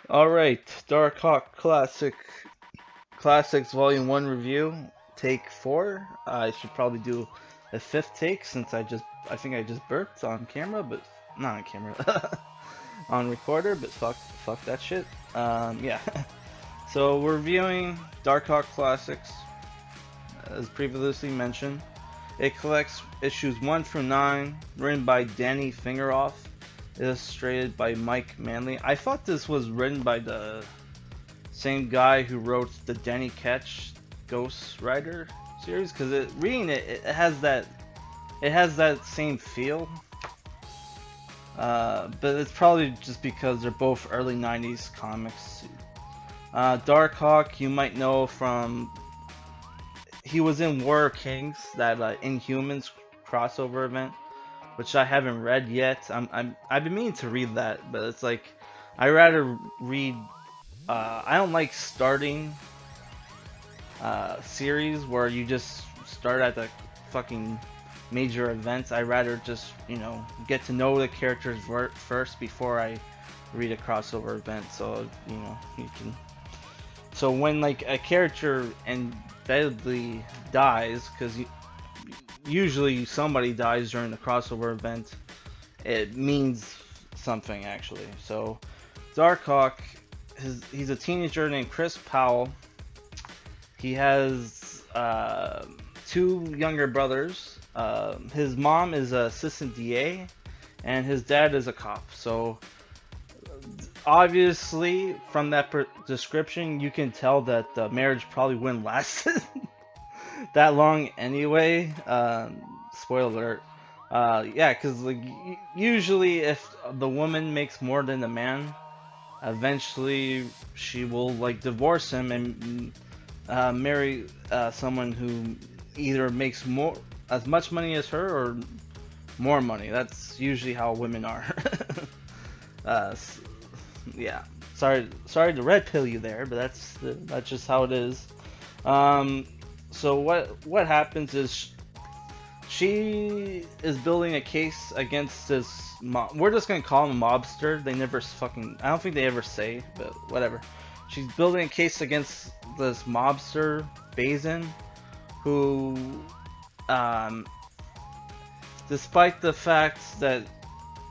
Alright, DarkHawk Classics Volume 1 review, take 4. I should probably do a fifth take since I think I just burped on camera, but not on camera, on recorder, but fuck that shit. Yeah. So we're reviewing DarkHawk Classics, as previously mentioned. It collects issues 1 through 9, written by Danny Fingeroth, illustrated by Mike Manley. I thought this was written by the same guy who wrote the Danny Ketch Ghost Rider series, because reading it it has that same feel. But it's probably just because they're both early 90s comics. Darkhawk, you might know from he was in Warrior Kings, that Inhumans crossover event, which I haven't read yet. I've been meaning to read that, but it's like I rather read. I don't like starting series where you just start at the fucking major events. I rather just get to know the characters first before I read a crossover event. So you can. So when like a character embeddedly dies, because usually somebody dies during the crossover event, it means something actually. So Darkhawk, he's a teenager named Chris Powell. He has two younger brothers. His mom is an assistant DA, and his dad is a cop. So obviously, from that description, you can tell that the marriage probably wouldn't last that long anyway. Spoiler alert. Yeah, because like usually, if the woman makes more than the man, eventually she will like divorce him and marry someone who either makes more as much money as her or more money. That's usually how women are. uh, yeah. Sorry to red pill you there, but that's just how it is. Um, so what happens is she is building a case against this mob. We're just gonna call him a mobster. They never fucking. I don't think they ever say, but whatever. She's building a case against this mobster, Bazin, who, um, despite the fact that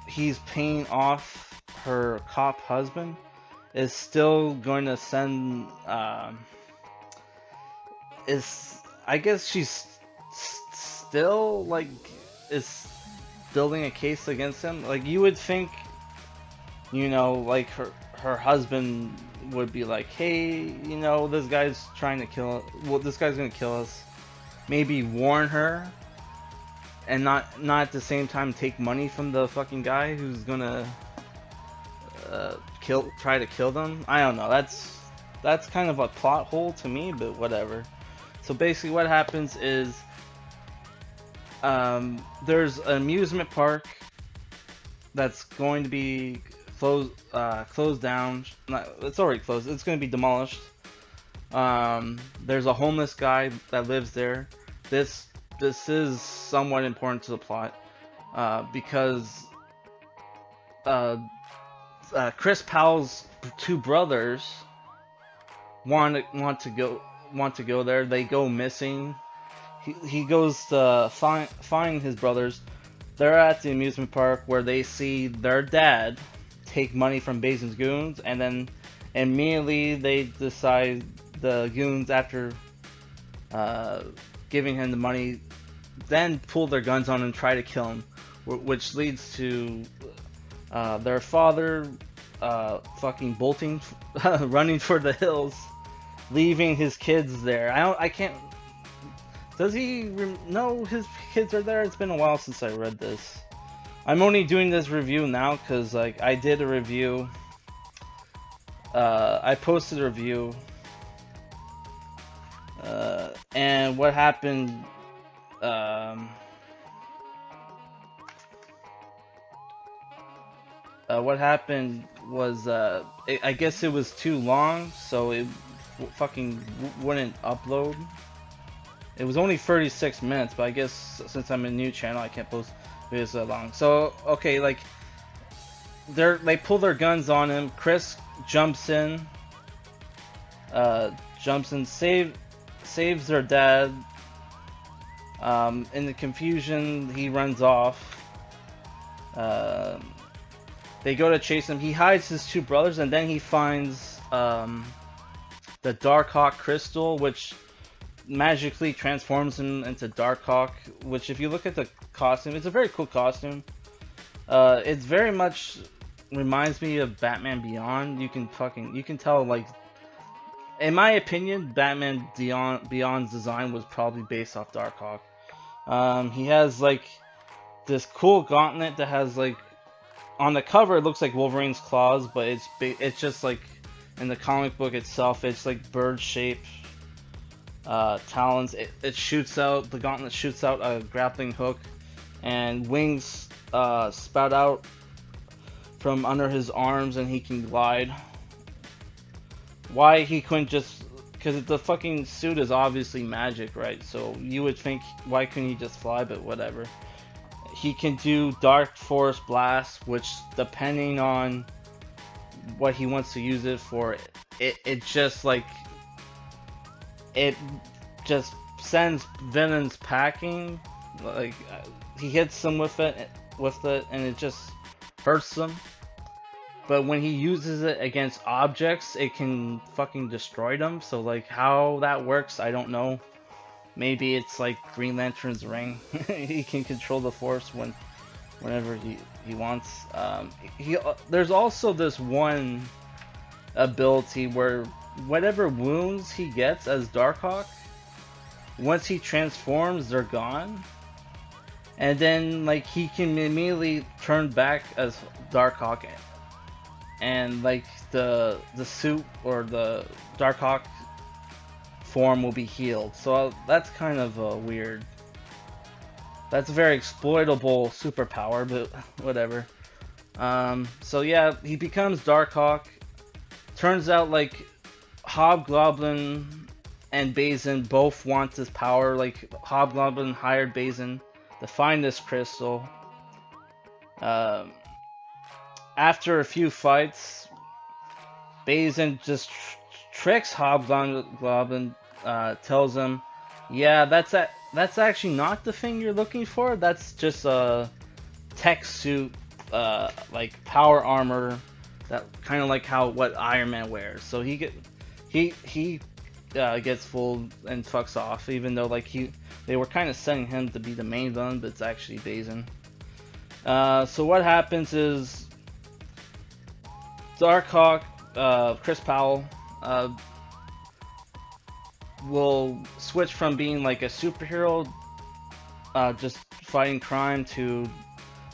he's paying off her cop husband, is still going to send. Is I guess she's still like is building a case against him. Like you would think, like her husband would be like, hey, this guy's trying to kill. Well, this guy's gonna kill us. Maybe warn her, and not at the same time take money from the fucking guy who's gonna try to kill them. I don't know. That's kind of a plot hole to me, but whatever. So basically, what happens is there's an amusement park that's going to be closed down. It's already closed. It's going to be demolished. There's a homeless guy that lives there. This is somewhat important to the plot because Chris Powell's two brothers want to go there. They go missing. He goes to find his brothers. They're at the amusement park where they see their dad take money from Basin's goons, and then immediately they decide the goons, after giving him the money, then pull their guns on him and try to kill him, which leads to their father fucking bolting, running for the hills, leaving his kids there. I can't. Does he know his kids are there? It's been a while since I read this. I'm only doing this review now because like I did a review. I posted a review, and what happened? What happened was I guess it was too long, so it fucking wouldn't upload. It was only 36 minutes, but I guess since I'm a new channel, I can't post videos that long. So, okay, like, they pull their guns on him. Chris jumps in, uh, saves their dad. In the confusion, he runs off. Uh, they go to chase him. He hides his two brothers, and then he finds the DarkHawk crystal, which magically transforms him into DarkHawk. Which, if you look at the costume, it's a very cool costume. It's very much reminds me of Batman Beyond. You can tell, like, in my opinion, Batman Beyond's design was probably based off DarkHawk. He has like this cool gauntlet that has, like, on the cover it looks like Wolverine's claws, but it's just like in the comic book itself, it's like bird shaped talons. It shoots out, the gauntlet shoots out a grappling hook, and wings spout out from under his arms, and he can glide. Why he couldn't just, because the fucking suit is obviously magic, right? So you would think, why couldn't he just fly? But whatever. He can do Dark Force Blast, which, depending on what he wants to use it for, it just, like, it just sends villains packing. Like, he hits them with it, and it just hurts them. But when he uses it against objects, it can fucking destroy them. So, like, how that works, I don't know. Maybe it's like Green Lantern's ring. He can control the Force whenever he wants. There's also this one ability where whatever wounds he gets as DarkHawk, once he transforms, they're gone. And then, like, he can immediately turn back as DarkHawk, and, like, the suit or the DarkHawk form will be healed. So that's kind of weird. That's a very exploitable superpower, but whatever. So yeah, he becomes DarkHawk. Turns out, like, Hobgoblin and Bazin both want this power. Like, Hobgoblin hired Bazin to find this crystal. After a few fights, Bazin just tricks Hobgoblin, tells him, yeah, that's actually not the thing you're looking for. That's just a tech suit, like power armor, that kind of like what Iron Man wears. So he gets fooled and fucks off, even though, like, they were kind of setting him to be the main villain, but it's actually Bazin. So what happens is DarkHawk, Chris Powell, will switch from being like a superhero, just fighting crime, to,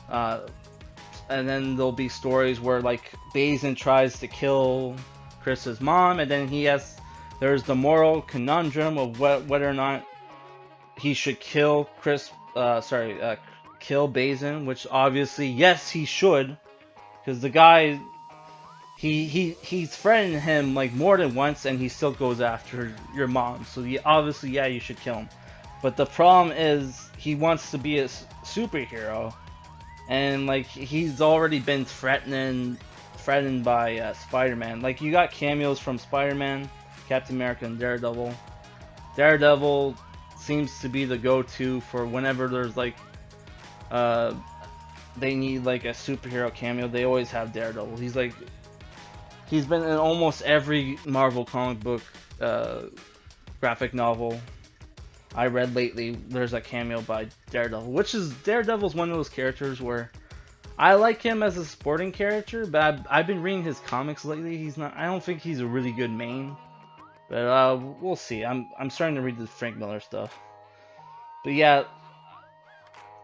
and then there'll be stories where, like, Bazin tries to kill Chris's mom, and then there's the moral conundrum of whether or not he should kill kill Bazin, which obviously, yes, he should, because the guy, he's threatened him, like, more than once, and he still goes after your mom. So obviously, yeah, you should kill him. But the problem is, he wants to be a superhero, and, like, he's already been threatened by Spider-Man. Like, you got cameos from Spider-Man, Captain America, and Daredevil. Daredevil seems to be the go-to for whenever there's, like, they need, like, a superhero cameo. They always have Daredevil. He's been in almost every Marvel comic book, graphic novel I read lately. There's a cameo by Daredevil, Daredevil's one of those characters where I like him as a supporting character, but I've been reading his comics lately. I don't think he's a really good main, but we'll see. I'm starting to read the Frank Miller stuff. But yeah,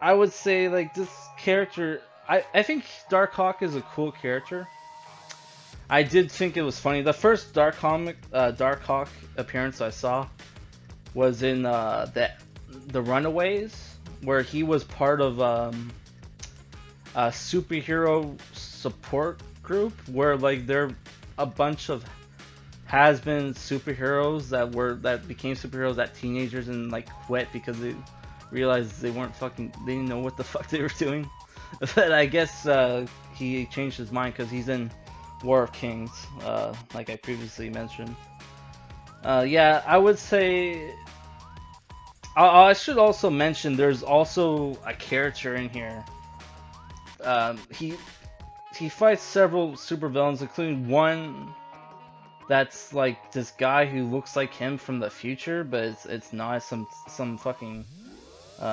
I would say, like, this character, I think DarkHawk is a cool character. I did think it was funny. The first DarkHawk appearance I saw was in the Runaways, where he was part of a superhero support group, where, like, they're a bunch of has-been superheroes that became superheroes at teenagers and, like, quit because they realized they didn't know what the fuck they were doing. But I guess he changed his mind because he's in War of Kings, like I previously mentioned. Yeah, I would say. I should also mention there's also a character in here. Um, he he fights several supervillains, including one that's like this guy who looks like him from the future, but it's not some fucking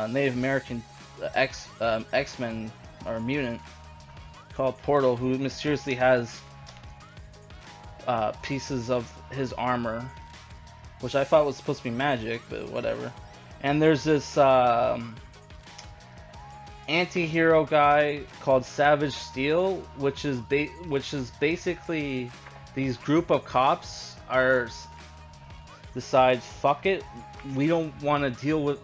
Native American X-Men or mutant called Portal who mysteriously has pieces of his armor, which I thought was supposed to be magic, but whatever. And there's this anti-hero guy called Savage Steel, which is basically these group of cops are decide fuck it, we don't want to deal with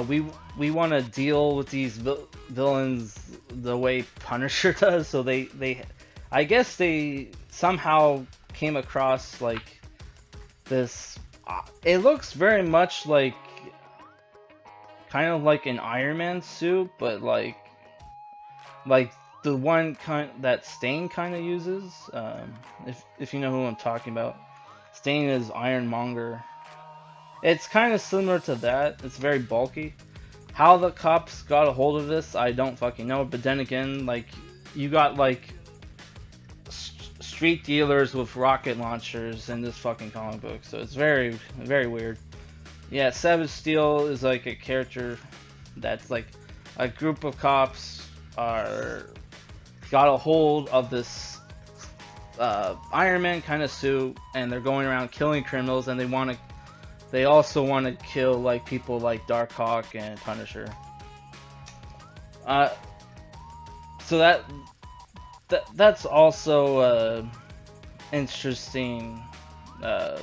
we want to deal with these villains the way Punisher does. So they I guess they somehow came across like this. It looks very much like kind of like an Iron Man suit, but like the one kind that Stain kind of uses. If you know who I'm talking about, Stain is Ironmonger. It's kind of similar to that. It's very bulky. How the cops got a hold of this, I don't fucking know. But then again, like you got like street dealers with rocket launchers in this fucking comic book, so it's very weird. Yeah, Savage Steel is like a character that's like a group of cops are got a hold of this Iron Man kind of suit, and they're going around killing criminals, and they also want to kill like people like DarkHawk and Punisher. Uh, so that's also interesting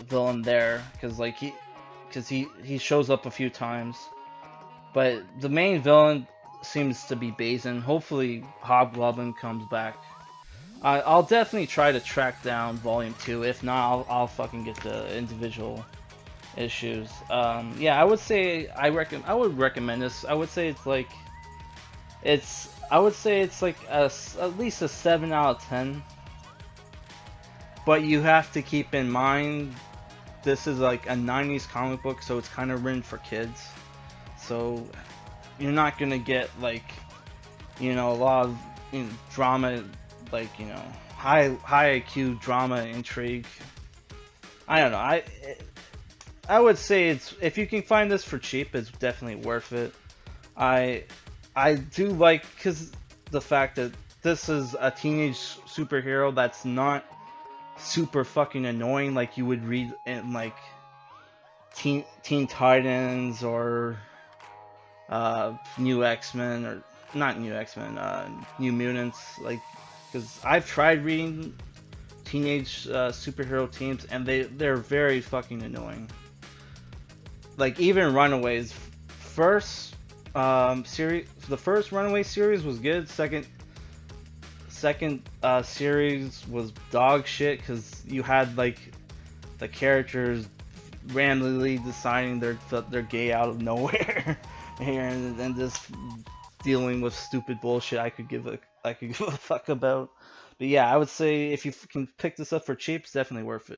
villain there because he shows up a few times, but the main villain seems to be Bazin. Hopefully Hobgoblin comes back. I'll definitely try to track down Volume 2. If not, I'll fucking get the individual issues. Yeah, I would say I would recommend this. I would say it's like at least a 7 out of 10. But you have to keep in mind this is like a 90s comic book, so it's kind of written for kids. So you're not gonna get like a lot of drama, like high IQ drama intrigue. I don't know. I would say it's if you can find this for cheap, it's definitely worth it. I I do like because the fact that this is a teenage superhero that's not super fucking annoying like you would read in like Teen Titans or New X-Men or not New X-Men, New Mutants. Like, because I've tried reading teenage superhero teams and they're very fucking annoying. Like even Runaways, first series, the first Runaway series was good. Second series was dog shit because you had like the characters randomly deciding they're gay out of nowhere and just dealing with stupid bullshit I could give a fuck about. But yeah, I would say if you can pick this up for cheap, it's definitely worth it.